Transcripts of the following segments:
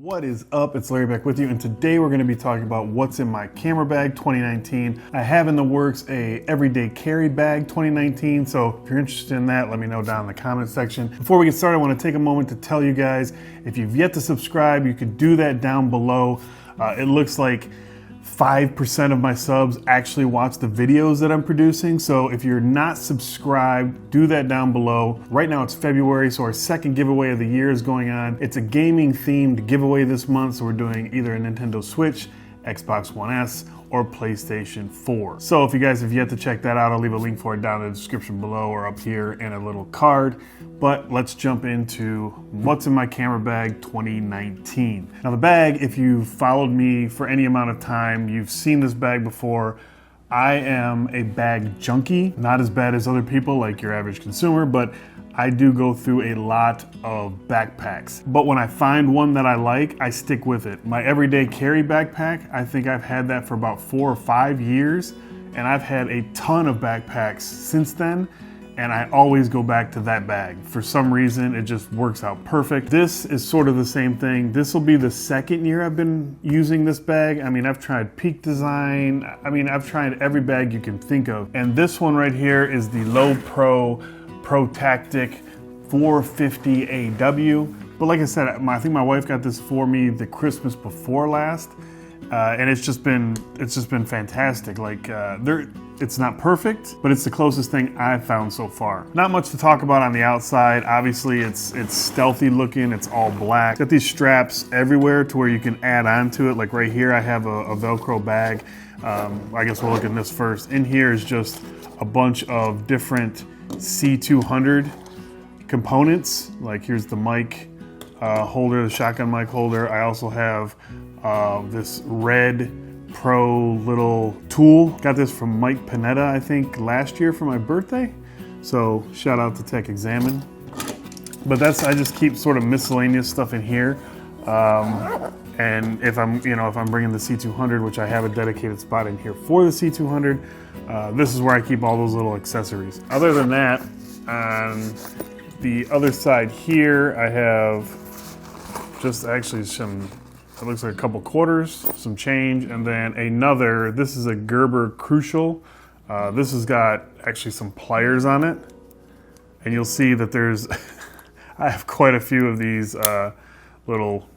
What is up? It's Larry back with you, and today we're going to be talking about what's in my camera bag 2019. I have in the works a everyday carry bag 2019, so if you're interested in that, let me know down in the comment section. Before we get started, I want to take a moment to tell you guys, if you've yet to subscribe, you could do that down below. It looks like 5% of my subs actually watch the videos that I'm producing. So if you're not subscribed, do that down below. Right now it's February, so our second giveaway of the year is going on. It's a gaming themed giveaway this month. So we're doing either a Nintendo Switch, Xbox One S, or PlayStation 4. So if you guys have yet to check that out, I'll leave a link for it down in the description below or up here in a little card. But let's jump into what's in my camera bag 2019. Now the bag, if you've followed me for any amount of time, you've seen this bag before. I am a bag junkie, not as bad as other people like your average consumer, but I do go through a lot of backpacks. But when I find one that I like, I stick with it. My everyday carry backpack, I think I've had that for about 4 or 5 years, and I've had a ton of backpacks since then, and I always go back to that bag. For some reason, it just works out perfect. This is sort of the same thing. This will be the second year I've been using this bag. I mean, I've tried Peak Design. I mean, I've tried every bag you can think of. And this one right here is the Low Pro Tactic 450 AW. But like I said, I think my wife got this for me the Christmas before last, and it's just been fantastic. Like it's not perfect, but it's the closest thing I've found so far. Not much to talk about on the outside. Obviously, it's stealthy looking. It's all black. Got these straps everywhere to where you can add on to it. Like right here, I have a Velcro bag. I guess we'll look at this first. In here is just a bunch of different C200 components. Like here's the mic holder, the shotgun mic holder. I also have this red Pro little tool. Got this from Mike Panetta, I think, last year for my birthday. So shout out to Tech Examine. But I just keep sort of miscellaneous stuff in here. And if I'm bringing the C200, which I have a dedicated spot in here for the C200, this is where I keep all those little accessories. Other than that, on the other side here, I have just actually it looks like a couple quarters, some change, and then this is a Gerber Crucial. This has got actually some pliers on it. And you'll see that I have quite a few of these little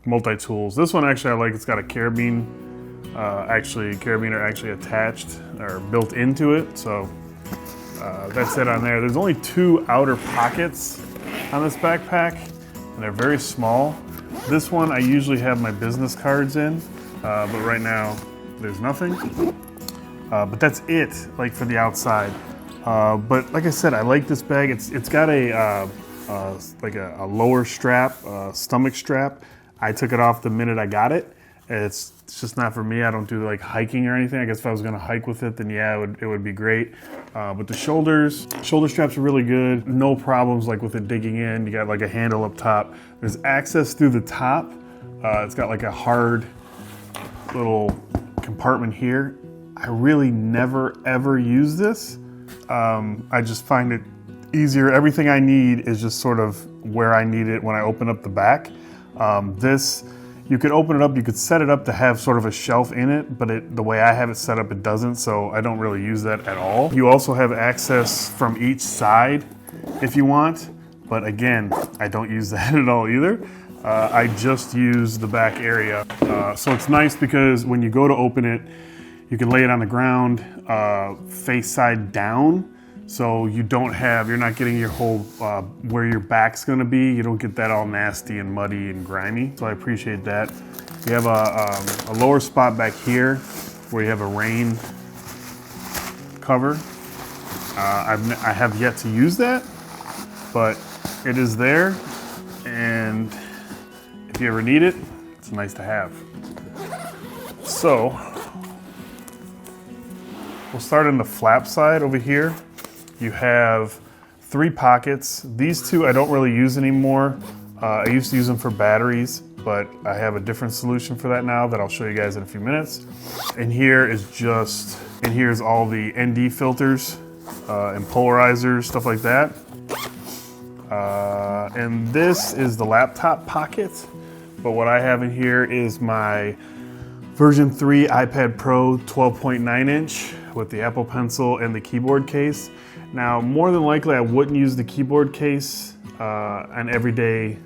multi-tools. This one actually I like, it's got a carabiner actually attached or built into it. So that's it on there. There's only 2 outer pockets on this backpack, and they're very small. This one I usually have my business cards in, but right now there's nothing. But that's it, like for the outside. But like I said, I like this bag. It's got like a lower strap, stomach strap. I took it off the minute I got it. It's just not for me. I don't do like hiking or anything. I guess if I was gonna hike with it, then yeah, it would be great. But the shoulder straps are really good. No problems like with it digging in. You got like a handle up top. There's access through the top. It's got like a hard little compartment here. I really never ever use this. I just find it easier. Everything I need is just sort of where I need it when I open up the back. You could open it up, you could set it up to have sort of a shelf in it, but the way I have it set up, it doesn't, so I don't really use that at all. You also have access from each side if you want, but again, I don't use that at all either. I just use the back area. So it's nice because when you go to open it, you can lay it on the ground, face side down, so you're not getting your whole, where your back's gonna be, you don't get that all nasty and muddy and grimy, so I appreciate that. You have a lower spot back here where you have a rain cover. I have yet to use that, but it is there, and if you ever need it, it's nice to have. So, we'll start in the flap side over here. You have 3 pockets. These 2 I don't really use anymore. I used to use them for batteries, but I have a different solution for that now that I'll show you guys in a few minutes. In here is all the ND filters and polarizers, stuff like that. And this is the laptop pocket. but what I have in here is my version 3 iPad Pro 12.9 inch with the Apple Pencil and the keyboard case. Now, more than likely I wouldn't use the keyboard case on everyday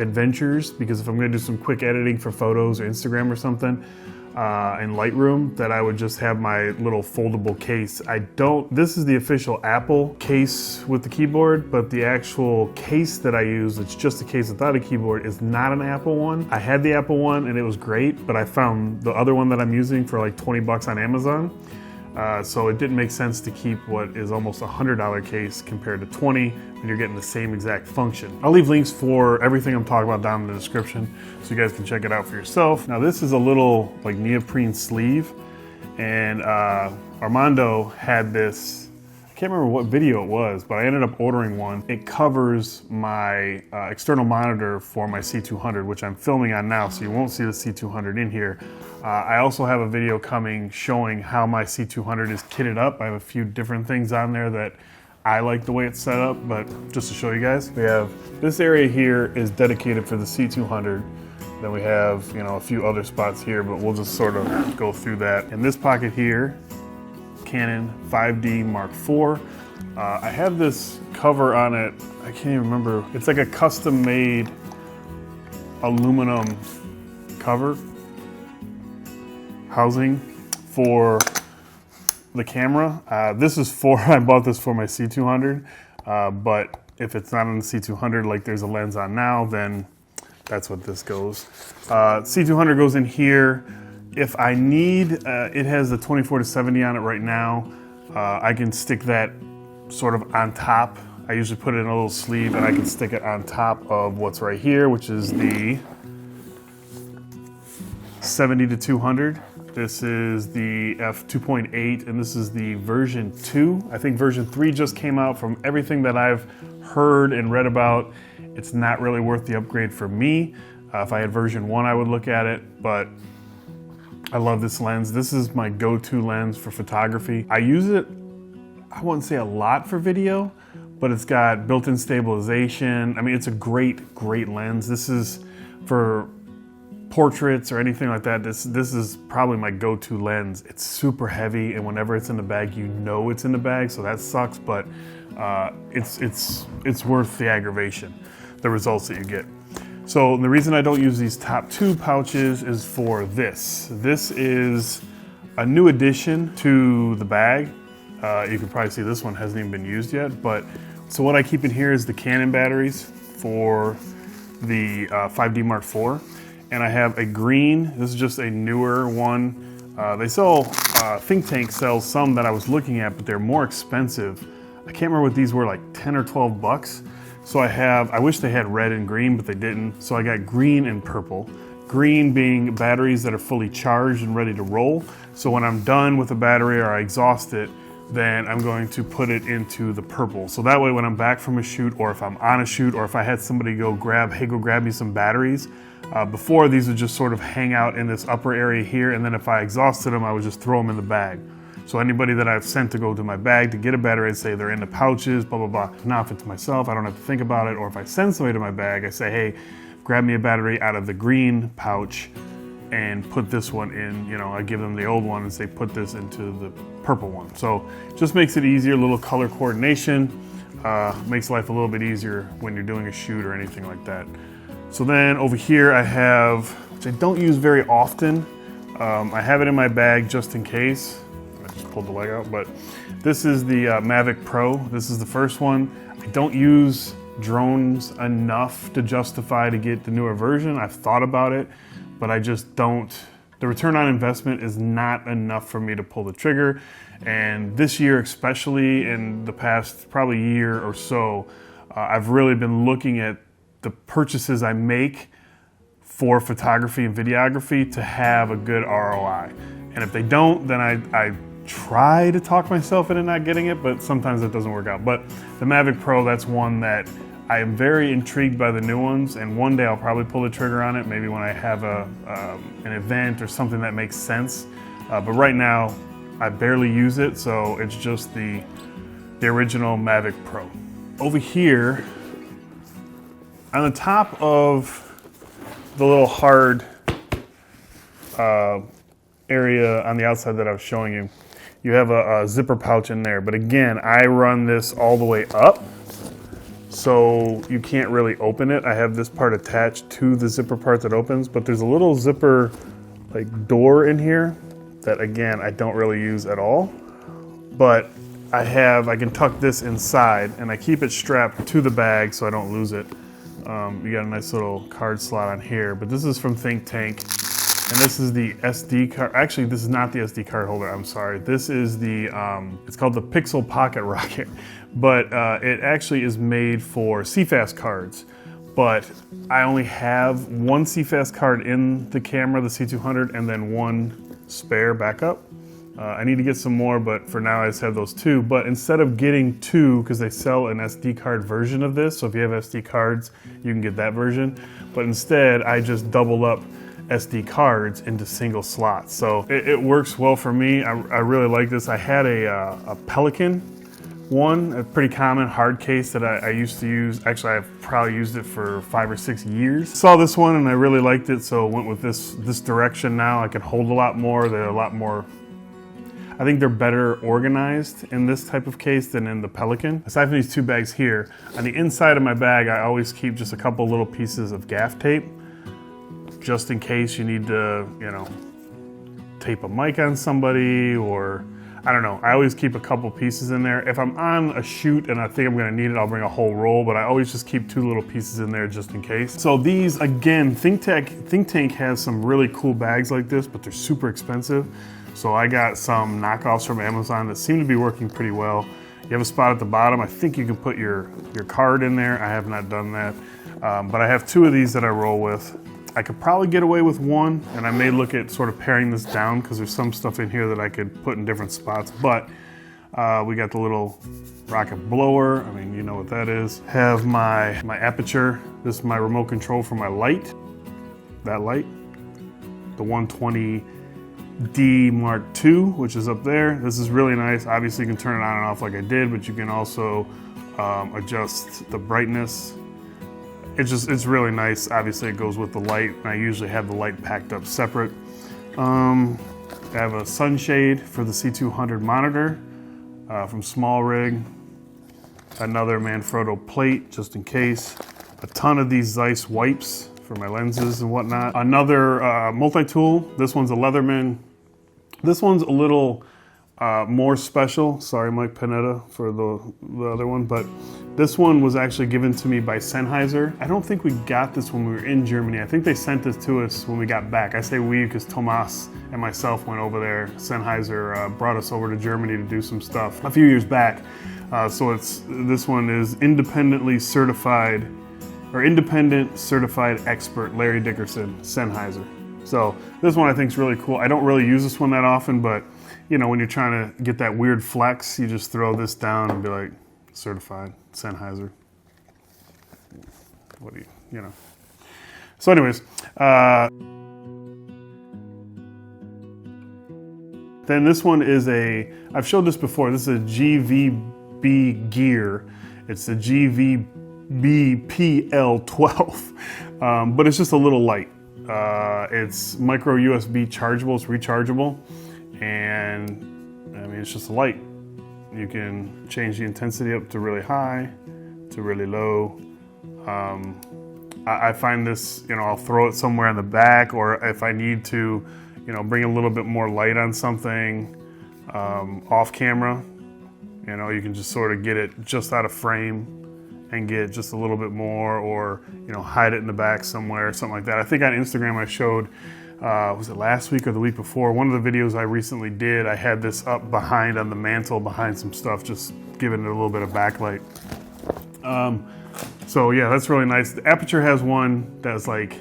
adventures, because if I'm gonna do some quick editing for photos or Instagram or something in Lightroom, that I would just have my little foldable case. This is the official Apple case with the keyboard, but the actual case that I use, it's just a case without a keyboard, is not an Apple one. I had the Apple one and it was great, but I found the other one that I'm using for like 20 bucks on Amazon. So it didn't make sense to keep what is almost a $100 case compared to 20 when you're getting the same exact function. I'll leave links for everything I'm talking about down in the description so you guys can check it out for yourself. Now this is a little like neoprene sleeve, and Armando had this, I can't remember what video it was, but I ended up ordering one. It covers my external monitor for my C200, which I'm filming on now, so you won't see the C200 in here. I also have a video coming showing how my C200 is kitted up. I have a few different things on there that I like the way it's set up, but just to show you guys, we have this area here is dedicated for the C200. Then we have, you know, a few other spots here, but we'll just sort of go through that. In this pocket here, Canon 5D Mark IV. I have this cover on it, I can't even remember. It's like a custom made aluminum cover housing for the camera. This is I bought this for my C200, but if it's not on the C200, like there's a lens on now, then that's what this goes. C200 goes in here. If I need, it has the 24-70 on it right now. I can stick that sort of on top. I usually put it in a little sleeve and I can stick it on top of what's right here, which is the 70-200. This is the f2.8 and this is the version 2. I think version 3 just came out. From everything that I've heard and read about, it's not really worth the upgrade for me. If I had version 1, I would look at it, but I love this lens. This is my go-to lens for photography. I use it, I wouldn't say a lot for video, but it's got built-in stabilization. I mean, it's a great, great lens. This is for portraits or anything like that. This is probably my go-to lens. It's super heavy, and whenever it's in the bag, you know it's in the bag, so that sucks, but it's worth the aggravation, the results that you get. So the reason I don't use these top 2 pouches is for this. This is a new addition to the bag. You can probably see this one hasn't even been used yet, but so what I keep in here is the Canon batteries for the 5D Mark IV. And I have a green, this is just a newer one. They sell, Think Tank sells some that I was looking at, but they're more expensive. I can't remember what these were, like 10 or 12 bucks. So I wish they had red and green, but they didn't. So I got green and purple. Green being batteries that are fully charged and ready to roll. So when I'm done with the battery or I exhaust it, then I'm going to put it into the purple. So that way when I'm back from a shoot, or if I'm on a shoot, or if I had somebody go grab me some batteries. Before, these would just sort of hang out in this upper area here, and then if I exhausted them, I would just throw them in the bag. So anybody that I've sent to go to my bag to get a battery, I'd say they're in the pouches, blah, blah, blah. Now if it's myself, I don't have to think about it. Or if I send somebody to my bag, I say, hey, grab me a battery out of the green pouch and put this one in, you know, I give them the old one and say, put this into the purple one. So just makes it easier, a little color coordination, makes life a little bit easier when you're doing a shoot or anything like that. So then over here I have, which I don't use very often, I have it in my bag just in case. I just pulled the leg out, but this is the Mavic Pro. This is the first one. I don't use drones enough to justify to get the newer version. I've thought about it, but I just don't. The return on investment is not enough for me to pull the trigger. And this year, especially in the past probably year or so, I've really been looking at the purchases I make for photography and videography to have a good ROI. And if they don't, then I try to talk myself into not getting it, but sometimes that doesn't work out. But the Mavic Pro, that's one that I am very intrigued by the new ones, and one day I'll probably pull the trigger on it, maybe when I have an event or something that makes sense. But right now, I barely use it, so it's just the original Mavic Pro. Over here, on the top of the little hard area on the outside that I was showing you, you have a zipper pouch in there. But again, I run this all the way up, so you can't really open it. I have this part attached to the zipper part that opens, but there's a little zipper like door in here that again, I don't really use at all. But I can tuck this inside and I keep it strapped to the bag so I don't lose it. You got a nice little card slot on here, but this is from Think Tank. And this is the SD card. Actually, this is not the SD card holder. I'm sorry. This is the, it's called the Pixel Pocket Rocket, but it actually is made for CFast cards. But I only have one CFast card in the camera, the C200, and then one spare backup. I need to get some more, but for now I just have those two. But instead of getting two, because they sell an SD card version of this, so if you have SD cards, you can get that version. But instead, I just double up SD cards into single slots. So it works well for me. I really like this. I had a Pelican one, a pretty common hard case that I used to use. Actually, I've probably used it for 5 or 6 years. Saw this one and I really liked it, so went with this direction now. I can hold a lot more. They're a lot more, I think they're better organized in this type of case than in the Pelican. Aside from these two bags here, on the inside of my bag, I always keep just a couple little pieces of gaff tape, just in case you need to, tape a mic on somebody, or I don't know. I always keep a couple pieces in there. If I'm on a shoot and I think I'm gonna need it, I'll bring a whole roll, but I always just keep 2 little pieces in there just in case. So these, again, Think Tank has some really cool bags like this, but they're super expensive. So I got some knockoffs from Amazon that seem to be working pretty well. You have a spot at the bottom. I think you can put your card in there. I have not done that, but I have 2 of these that I roll with. I could probably get away with 1, and I may look at sort of paring this down because there's some stuff in here that I could put in different spots, but we got the little rocket blower. I mean, you know what that is. Have my aperture. This is my remote control for my light. That light, the 120D Mark II, which is up there. This is really nice. Obviously, you can turn it on and off like I did, but you can also adjust the brightness. It's really nice. Obviously it goes with the light, and I usually have the light packed up separate. I have a sunshade for the C200 monitor from Small Rig. Another Manfrotto plate just in case. A ton of these Zeiss wipes for my lenses and whatnot. Another multi-tool. This one's a Leatherman. This one's a little more special. Sorry, Mike Panetta, for the other one, but this one was actually given to me by Sennheiser. I don't think we got this when we were in Germany. I think they sent this to us when we got back. I say we because Tomas and myself went over there. Sennheiser brought us over to Germany to do some stuff a few years back. So this one is independent certified expert Larry Dickerson, Sennheiser. So this one I think is really cool. I don't really use this one that often, but when you're trying to get that weird flex, you just throw this down and be like, certified Sennheiser. What do you. So anyways, then this one is I've showed this before, this is a GVB gear. It's the GVB-PL12, but it's just a little light. It's micro USB chargeable, it's rechargeable, and I mean, it's just a light. You can change the intensity up to really high, to really low. I find this, I'll throw it somewhere in the back, or if I need to, bring a little bit more light on something off camera, you can just sort of get it just out of frame and get just a little bit more, or hide it in the back somewhere, something like that. I think on Instagram I showed, was it last week or the week before? One of the videos I recently did, I had this up behind on the mantle behind some stuff, just giving it a little bit of backlight. So yeah, that's really nice. The Aperture has one that's like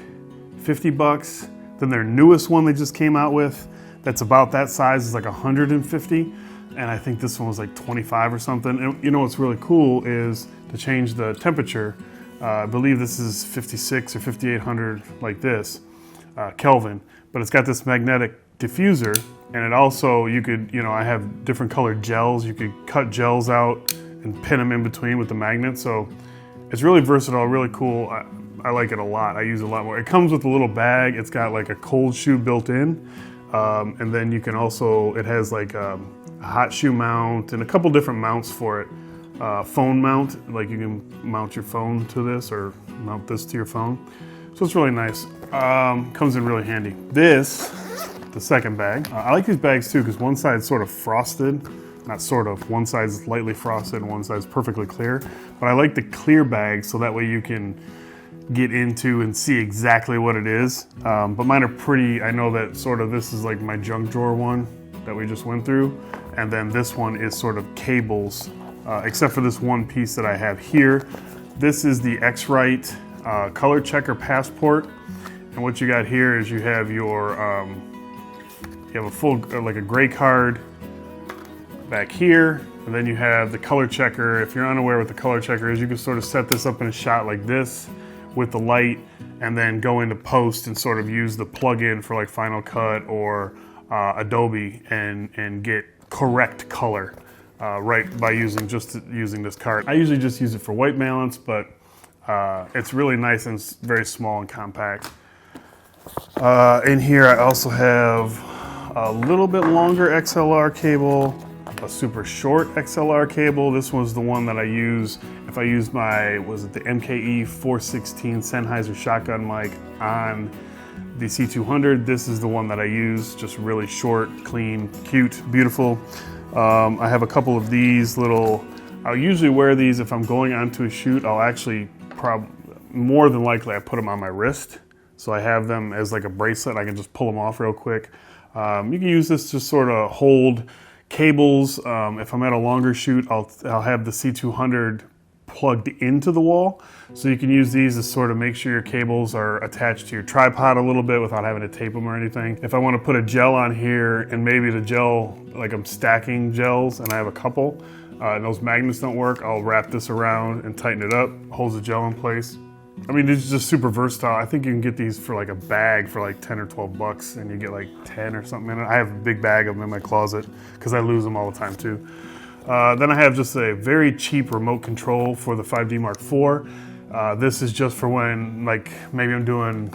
$50. Then their newest one they just came out with, that's about that size, is like $150. And I think this one was like 25 or something. And what's really cool is to change the temperature. I believe this is 56 or 5800 like this, Kelvin. But it's got this magnetic diffuser, and it also, you could, I have different colored gels. You could cut gels out and pin them in between with the magnet. So It's really versatile, really cool. I like it a lot. I use it a lot more. It comes with a little bag. It's got like a cold shoe built in. And then you can also, it has like a hot shoe mount and a couple different mounts for it. Phone mount, like you can mount your phone to this or mount this to your phone. So it's really nice. Comes in really handy. This, the second bag. I like these bags too because one side's sort of frosted. Not sort of, one side's lightly frosted and one side's perfectly clear. But I like the clear bag so that way you can get into and see exactly what it is. But mine are pretty, I know that sort of this is like my junk drawer one that we just went through. And then this one is sort of cables, except for this one piece that I have here. This is the X-Rite color checker passport. And what you got here is you have your, you have a full, like a gray card back here. And then you have the color checker. If you're unaware what the color checker is, you can sort of set this up in a shot like this with the light and then go into post and sort of use the plug-in for like Final Cut or Adobe and get correct color right by using this card. I usually just use it for white balance, but it's really nice and it's very small and compact. In here I also have a little bit longer XLR cable, a super short XLR cable. This was the one that I use if I use my, was it the MKE 416 Sennheiser shotgun mic on the C200. This is the one that I use, just really short, clean, cute, beautiful. I have a couple of these little, I'll usually wear these if I'm going onto a shoot. I'll actually more than likely I put them on my wrist. So I have them as like a bracelet. I can just pull them off real quick. You can use this to sort of hold cables. If I'm at a longer shoot, I'll have the C200 plugged into the wall. So you can use these to sort of make sure your cables are attached to your tripod a little bit without having to tape them or anything. If I want to put a gel on here and maybe the gel, like I'm stacking gels and I have a couple, and those magnets don't work, I'll wrap this around and tighten it up, holds the gel in place. I mean, it's just super versatile. I think you can get these for like a bag for like 10 or 12 bucks and you get like 10 or something in it. I have a big bag of them in my closet because I lose them all the time too. Then I have just a very cheap remote control for the 5D Mark IV. This is just for when like maybe I'm doing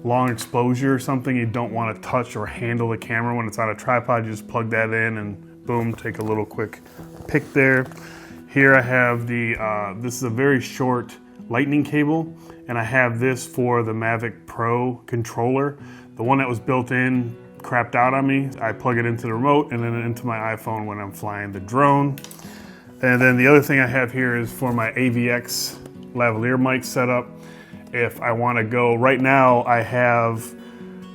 long exposure or something, you don't want to touch or handle the camera when it's on a tripod. You just plug that in and boom, take a little quick pick there. Here I have the, this is a very short lightning cable, and I have this for the Mavic Pro controller. The one that was built in crapped out on me. I plug it into the remote and then into my iPhone when I'm flying the drone. And then the other thing I have here is for my AVX lavalier mic setup. If I want to go, right now I have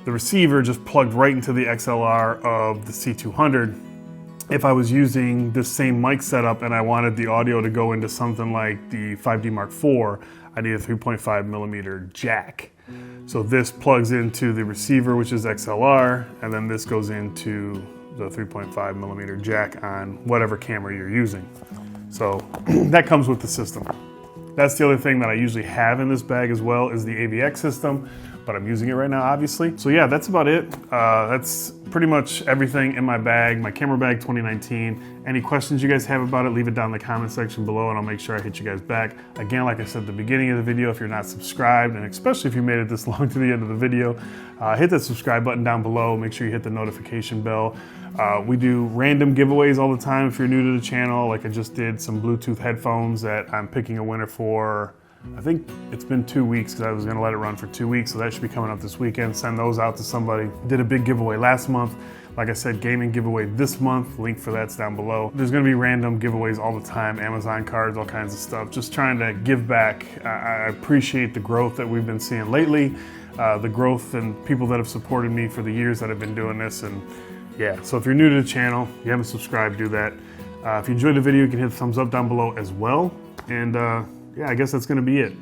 the receiver just plugged right into the XLR of the C200. If I was using this same mic setup and I wanted the audio to go into something like the 5D Mark IV, I need a 3.5 millimeter jack. So this plugs into the receiver, which is XLR, and then this goes into the 3.5 millimeter jack on whatever camera you're using. So that comes with the system. That's the other thing that I usually have in this bag as well is the AVX system, but I'm using it right now, obviously. So yeah, that's about it. That's pretty much everything in my bag, my camera bag 2019. Any questions you guys have about it, leave it down in the comment section below and I'll make sure I hit you guys back. Again, like I said at the beginning of the video, if you're not subscribed, and especially if you made it this long to the end of the video, hit that subscribe button down below. Make sure you hit the notification bell. We do random giveaways all the time if you're new to the channel. Like I just did some Bluetooth headphones that I'm picking a winner for. I think it's been 2 weeks because I was gonna let it run for 2 weeks, so that should be coming up this weekend. Send those out to somebody. Did a big giveaway last month. Like I said, gaming giveaway this month. Link for that's down below. There's gonna be random giveaways all the time, Amazon cards, all kinds of stuff. Just trying to give back. I appreciate the growth that we've been seeing lately, the growth and people that have supported me for the years that I've been doing this. And yeah, so if you're new to the channel, you haven't subscribed, do that. If you enjoyed the video, you can hit the thumbs up down below as well. And yeah, I guess that's gonna be it.